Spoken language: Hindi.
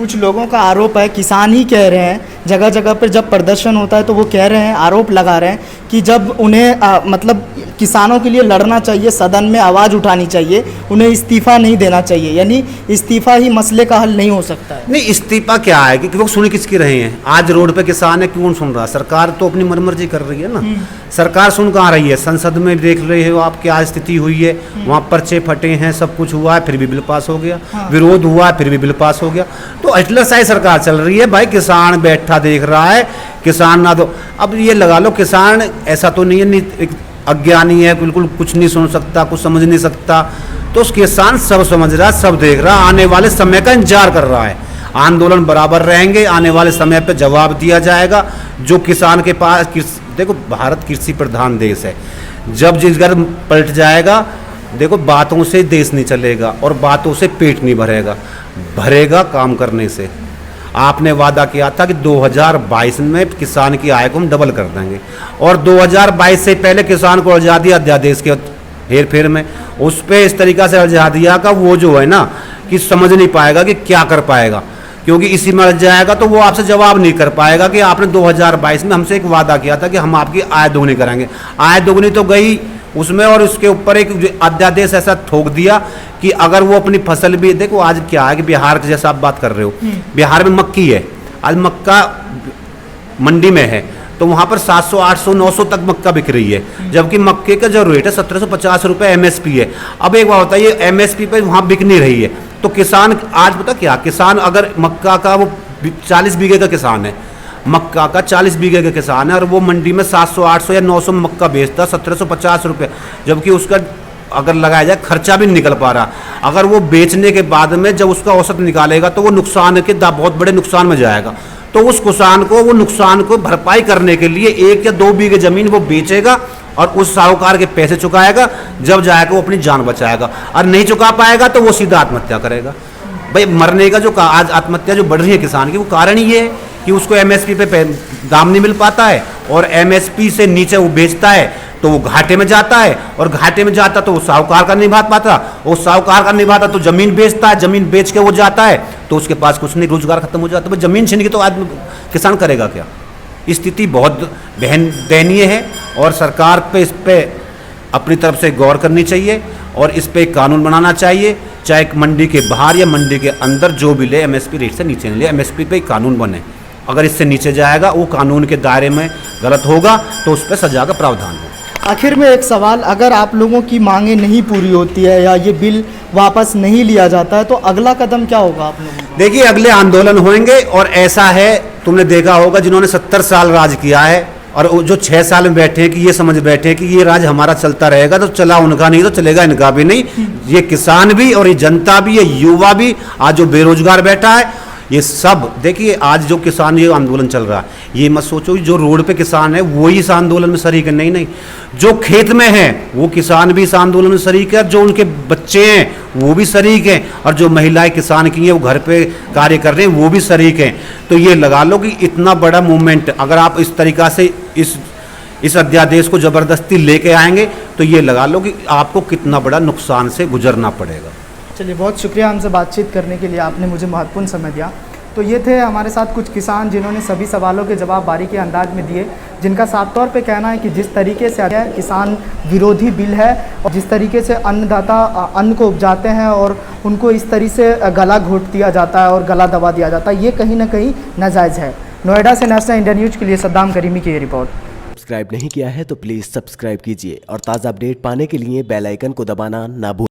कुछ लोगों का आरोप है, किसान ही कह रहे हैं, जगह जगह पर जब प्रदर्शन होता है तो वो कह रहे हैं, आरोप लगा रहे हैं कि जब उन्हें मतलब किसानों के लिए लड़ना चाहिए, सदन में आवाज़ उठानी चाहिए, उन्हें इस्तीफ़ा नहीं देना चाहिए, यानी इस्तीफ़ा ही मसले का हल नहीं हो सकता है। नहीं, इस्तीफा क्या है कि लोग सुन किसकी रहे हैं? आज रोड पे किसान है, क्यों सुन रहा? सरकार तो अपनी मनमर्जी कर रही है ना। सरकार सुन कहाँ रही है? संसद में देख रहे हो आप क्या स्थिति हुई है, वहाँ पर्चे फटे हैं, सब कुछ हुआ है, फिर भी बिल पास हो गया। विरोध हुआ है, फिर भी बिल पास हो गया। तो अटलरसाई सरकार चल रही है भाई। किसान बैठा देख रहा है, किसान ना तो अब ये लगा लो, किसान ऐसा तो नहीं है, नहीं अज्ञानी है, बिल्कुल कुछ नहीं सुन सकता, कुछ समझ नहीं सकता। तो उस किसान सब समझ रहा, सब देख रहा, आने वाले समय का इंतजार कर रहा है। आंदोलन बराबर रहेंगे, आने वाले समय पे जवाब दिया जाएगा। जो किसान के पास देखो, भारत कृषि प्रधान देश है। जब जिस घर पलट जाएगा, देखो बातों से देश नहीं चलेगा और बातों से पेट नहीं भरेगा काम करने से। आपने वादा किया था कि 2022 में किसान की आय को हम डबल कर देंगे, और 2022 से पहले किसान को उलझा दिया अध्यादेश के हेर फेर में। उस पर इस तरीक़ा से उलझा दिया का वो जो है ना कि समझ नहीं पाएगा कि क्या कर पाएगा, क्योंकि इसी में उलझ जाएगा तो वो आपसे जवाब नहीं कर पाएगा कि आपने 2022 में हमसे एक वादा किया था कि हम आपकी आय दोगुनी करेंगे। आय दोगुनी तो गई उसमें, और उसके ऊपर एक अध्यादेश ऐसा ठोक दिया कि अगर वो अपनी फसल भी, देखो आज क्या है कि बिहार के जैसा आप बात कर रहे हो, बिहार में मक्की है, आज मक्का मंडी में है तो वहाँ पर 700, 800, 900 तक मक्का बिक रही है, जबकि मक्के का जो रेट है 1750 रुपये एमएसपी है। अब एक बात बताइए, एमएसपी पे वहाँ बिक नहीं रही है तो किसान आज पता क्या, किसान अगर मक्का का वो 40 बीघे का किसान है, मक्का का 40 बीघे का किसान है, और वो मंडी में 700, 800 या 900 में मक्का बेचता 1750 रुपये, जबकि उसका अगर लगाया जाए खर्चा भी नहीं निकल पा रहा। अगर वो बेचने के बाद में जब उसका औसत निकालेगा तो वो नुकसान के बहुत बड़े नुकसान में जाएगा। तो उस किसान को वो नुकसान को भरपाई करने के लिए 1 या 2 बीघे जमीन वो बेचेगा और उस साहूकार के पैसे चुकाएगा, जब जाएगा वो अपनी जान बचाएगा, और नहीं चुका पाएगा तो वो सीधा आत्महत्या करेगा। भाई मरने का जो आज आत्महत्या जो बढ़ रही है किसान की, वो कारण ही ये है कि उसको एमएसपी पे दाम नहीं मिल पाता है, और एमएसपी से नीचे वो बेचता है तो वो घाटे में जाता है, और घाटे में जाता तो वो साहूकार का नहीं निभा पाता, वो साहूकार का निभाता तो जमीन बेचता है, जमीन बेच के वो जाता है तो उसके पास कुछ नहीं, रोजगार खत्म हो जाता है। जमीन छीन के तो आदमी किसान करेगा क्या? स्थिति बहुत दयनीय है, और सरकार पे इस पे अपनी तरफ से गौर करनी चाहिए, और इस पे कानून बनाना चाहिए, चाहे मंडी के बाहर या मंडी के अंदर जो भी ले एमएसपी रेट से नीचे ले, एमएसपी पे कानून बने। अगर इससे नीचे जाएगा वो कानून के दायरे में गलत होगा तो उस पर सजा का प्रावधान हो। आखिर में एक सवाल, अगर आप लोगों की मांगें नहीं पूरी होती है या ये बिल वापस नहीं लिया जाता है तो अगला कदम क्या होगा आप लोगों का? देखिए, अगले आंदोलन होंगे, और ऐसा है तुमने देखा होगा जिन्होंने 70 साल राज किया है और जो 6 साल में बैठे हैं कि ये समझ बैठे हैं कि ये राज हमारा चलता रहेगा, तो चला उनका नहीं तो चलेगा इनका भी नहीं। ये किसान भी और ये जनता भी, ये युवा भी, आज जो बेरोजगार बैठा है, ये सब देखिए, आज जो किसान ये आंदोलन चल रहा है, ये मत सोचो कि जो रोड पे किसान है वो ही इस आंदोलन में शरीक है। नहीं नहीं, जो खेत में है वो किसान भी इस आंदोलन में शरीक है, जो उनके बच्चे हैं वो भी शरीक हैं, और जो महिलाएं किसान की हैं वो घर पे कार्य कर रहे हैं वो भी शरीक हैं। तो ये लगा लो कि इतना बड़ा मूवमेंट अगर आप इस तरीक़ा से इस अध्यादेश को ज़बरदस्ती लेके आएंगे तो ये लगा लो कि आपको कितना बड़ा नुकसान से गुजरना पड़ेगा। चलिए, बहुत शुक्रिया हमसे बातचीत करने के लिए, आपने मुझे महत्वपूर्ण समय दिया। तो ये थे हमारे साथ कुछ किसान जिन्होंने सभी सवालों के जवाब बारीकी अंदाज में दिए, जिनका साफ तौर पे कहना है कि जिस तरीके से किसान विरोधी बिल है और जिस तरीके से अन्नदाता अन्न को उपजाते हैं और उनको इस तरीके से गला घोट दिया जाता है और गला दबा दिया जाता है, ये कहीं ना कहीं नाजायज़ है। नोएडा से नेशनल इंडिया न्यूज़ के लिए सद्दाम करीमी की ये रिपोर्ट। सब्सक्राइब नहीं किया है तो प्लीज़ सब्सक्राइब कीजिए, और ताज़ा अपडेट पाने के लिए बेल आइकन को दबाना ना भूलें।